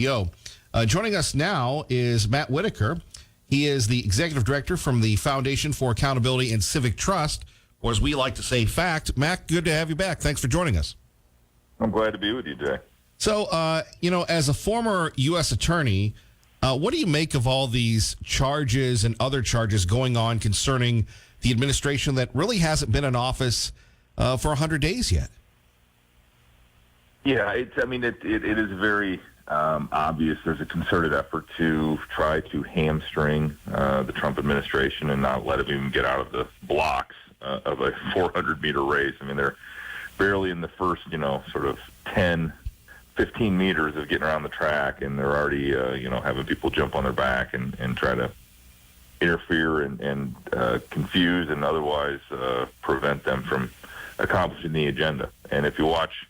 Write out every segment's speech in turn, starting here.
KIDO. Joining us now is Matt Whitaker. He is the executive director from the Foundation for Accountability and Civic Trust, or as we like to say, FACT. Matt, good to have you back. Thanks for joining us. I'm glad to be with you today. So, as a former U.S. attorney, what do you make of all these charges and other charges going on concerning the administration that really hasn't been in office for 100 days yet? Yeah, it is very obvious there's a concerted effort to try to hamstring the Trump administration and not let it even get out of the blocks of a 400-meter race. I mean, they're barely in the first, sort of 10, 15 meters of getting around the track, and they're already, having people jump on their back and try to interfere and confuse and otherwise prevent them from accomplishing the agenda. And if you watch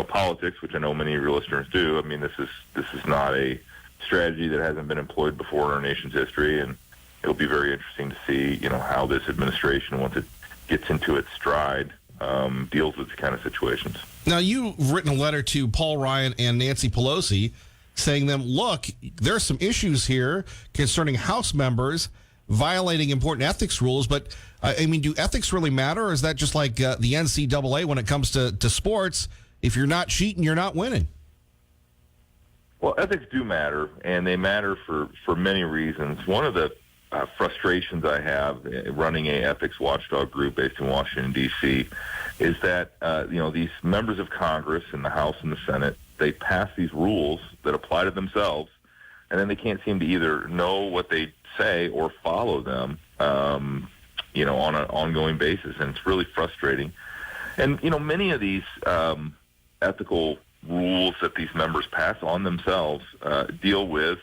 politics, which I know many of your listeners do, I mean, this is not a strategy that hasn't been employed before in our nation's history, and it'll be very interesting to see, how this administration, once it gets into its stride, deals with these kind of situations. Now, you've written a letter to Paul Ryan and Nancy Pelosi saying them, look, there are some issues here concerning House members violating important ethics rules, but do ethics really matter, or is that just like the NCAA when it comes to sports? If you're not cheating, you're not winning. Well, ethics do matter, and they matter for many reasons. One of the frustrations I have running a ethics watchdog group based in Washington, D.C., is that, these members of Congress in the House and the Senate, they pass these rules that apply to themselves, and then they can't seem to either know what they say or follow them, on an ongoing basis, and it's really frustrating. And, many of these ethical rules that these members pass on themselves deal with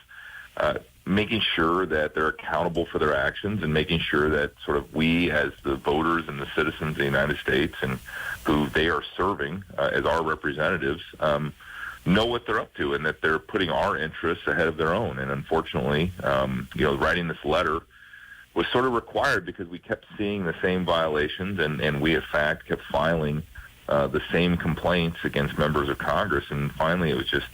making sure that they're accountable for their actions and making sure that sort of we as the voters and the citizens of the United States and who they are serving as our representatives know what they're up to and that they're putting our interests ahead of their own. And unfortunately, writing this letter was sort of required because we kept seeing the same violations and we, in fact, kept filing the same complaints against members of Congress. And finally, it was just,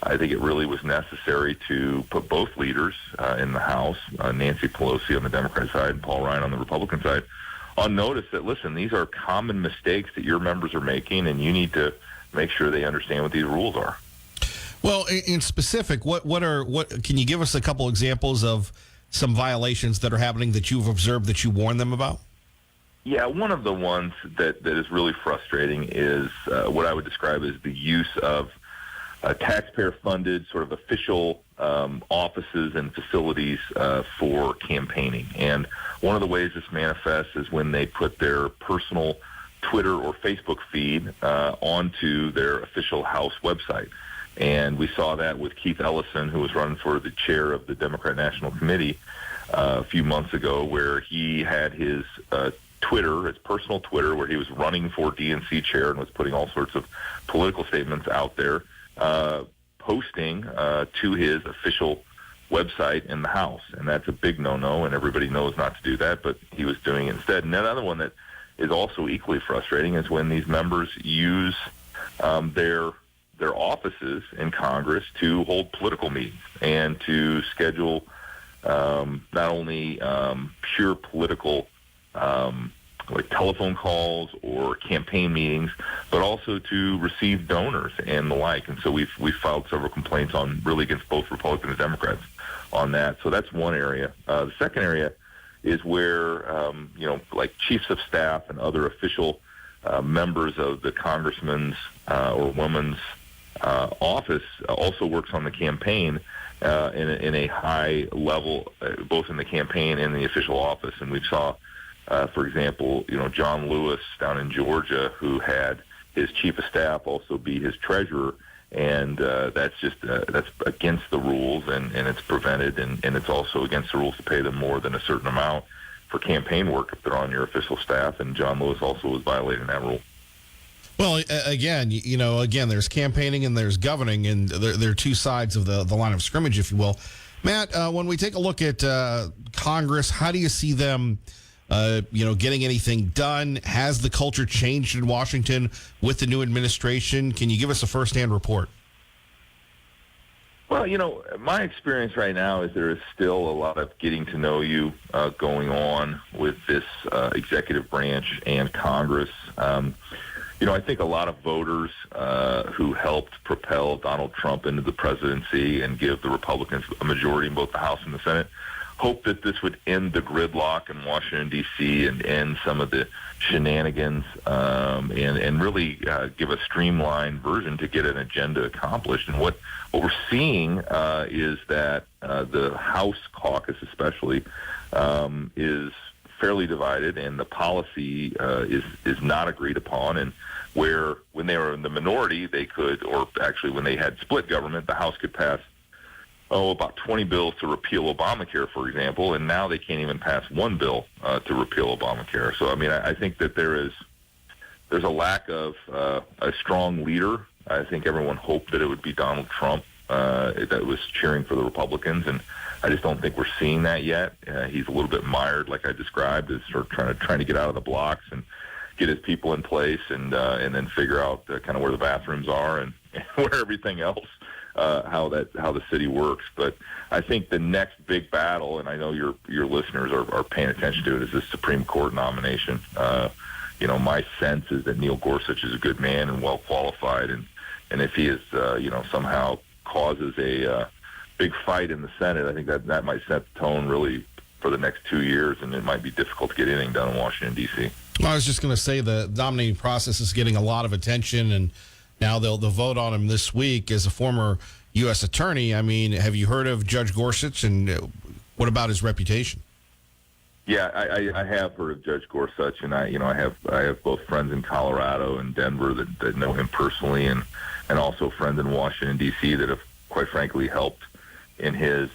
I think it really was necessary to put both leaders in the House, Nancy Pelosi on the Democrat side and Paul Ryan on the Republican side, on notice that, listen, these are common mistakes that your members are making, and you need to make sure they understand what these rules are. Well, in specific, what can you give us a couple examples of some violations that are happening that you've observed that you warned them about? Yeah, one of the ones that is really frustrating is what I would describe as the use of taxpayer-funded sort of official offices and facilities for campaigning. And one of the ways this manifests is when they put their personal Twitter or Facebook feed onto their official House website. And we saw that with Keith Ellison, who was running for the chair of the Democrat National Committee a few months ago, where he had his Twitter, his personal Twitter, where he was running for DNC chair and was putting all sorts of political statements out there, posting to his official website in the House. And that's a big no-no, and everybody knows not to do that, but he was doing it instead. And another one that is also equally frustrating is when these members use their offices in Congress to hold political meetings and to schedule not only pure political like telephone calls or campaign meetings, but also to receive donors and the like. And so we've filed several complaints really against both Republicans and Democrats on that. So that's one area. The second area is where, like chiefs of staff and other official members of the congressman's or woman's office also works on the campaign in a high level, both in the campaign and the official office. And we saw, for example, John Lewis down in Georgia, who had his chief of staff also be his treasurer, and that's against the rules, and it's prevented, and it's also against the rules to pay them more than a certain amount for campaign work if they're on your official staff, and John Lewis also was violating that rule. Well, again, there's campaigning and there's governing, and there are two sides of the line of scrimmage, if you will. Matt, when we take a look at Congress, how do you see them getting anything done? Has the culture changed in Washington with the new administration? Can you give us a firsthand report? Well, my experience right now is there is still a lot of getting to know you going on with this executive branch and Congress. I think a lot of voters who helped propel Donald Trump into the presidency and give the Republicans a majority in both the House and the Senate hope that this would end the gridlock in Washington, D.C. and end some of the shenanigans and really give a streamlined version to get an agenda accomplished. And what we're seeing is that the House caucus especially is fairly divided, and the policy is not agreed upon. And where when they were in the minority, they could, or actually when they had split government, the House could pass about 20 bills to repeal Obamacare, for example, and now they can't even pass one bill to repeal Obamacare. So, I think that there's a lack of a strong leader. I think everyone hoped that it would be Donald Trump that was cheering for the Republicans, and I just don't think we're seeing that yet. He's a little bit mired, like I described, as sort of trying to get out of the blocks and get his people in place, and then figure out kind of where the bathrooms are and where everything else. How the city works. But I think the next big battle, and I know your listeners are paying attention to it, is the Supreme Court nomination. My sense is that Neil Gorsuch is a good man and well qualified, and if he is somehow causes a big fight in the Senate, I think that might set the tone really for the next 2 years, and it might be difficult to get anything done in Washington, D.C. Well, I was just going to say the nominating process is getting a lot of attention, and now they'll vote on him this week. As a former U.S. attorney, have you heard of Judge Gorsuch, and what about his reputation? Yeah, I have heard of Judge Gorsuch, and I have both friends in Colorado and Denver that know him personally, and also friends in Washington, D.C. that have, quite frankly, helped in his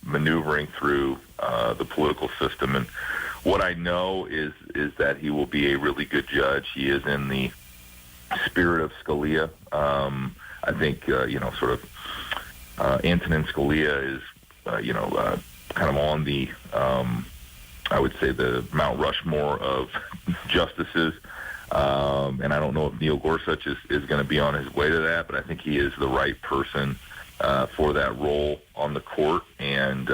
maneuvering through the political system. And what I know is that he will be a really good judge. He is in the spirit of Scalia. I think, Antonin Scalia is, kind of on the, I would say, the Mount Rushmore of justices. And I don't know if Neil Gorsuch is going to be on his way to that, but I think he is the right person for that role on the court. And,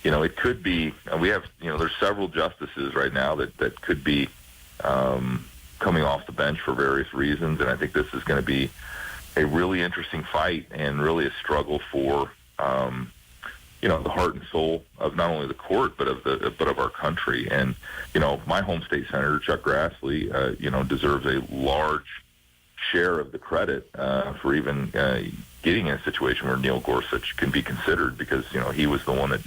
it could be, we have, there's several justices right now that could be coming off the bench for various reasons, and I think this is going to be a really interesting fight and really a struggle for the heart and soul of not only the court but of our country. And my home state senator Chuck Grassley deserves a large share of the credit for even getting in a situation where Neil Gorsuch can be considered, because he was the one that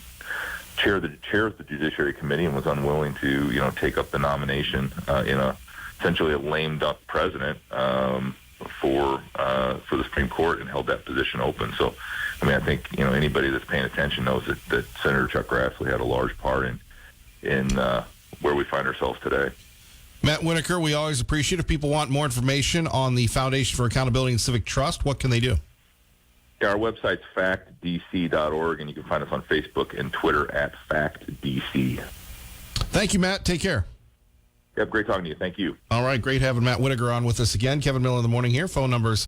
chaired the Judiciary Committee and was unwilling to take up the nomination in essentially a lame duck president for the Supreme Court, and held that position open. So, I think anybody that's paying attention knows that Senator Chuck Grassley had a large part in where we find ourselves today. Matt Whitaker, we always appreciate. If people want more information on the Foundation for Accountability and Civic Trust, what can they do? Yeah, our website's factdc.org, and you can find us on Facebook and Twitter at FactDC. Thank you, Matt. Take care. Yep, great talking to you. Thank you. All right, great having Matt Whitaker on with us again. Kevin Miller in the morning here. Phone numbers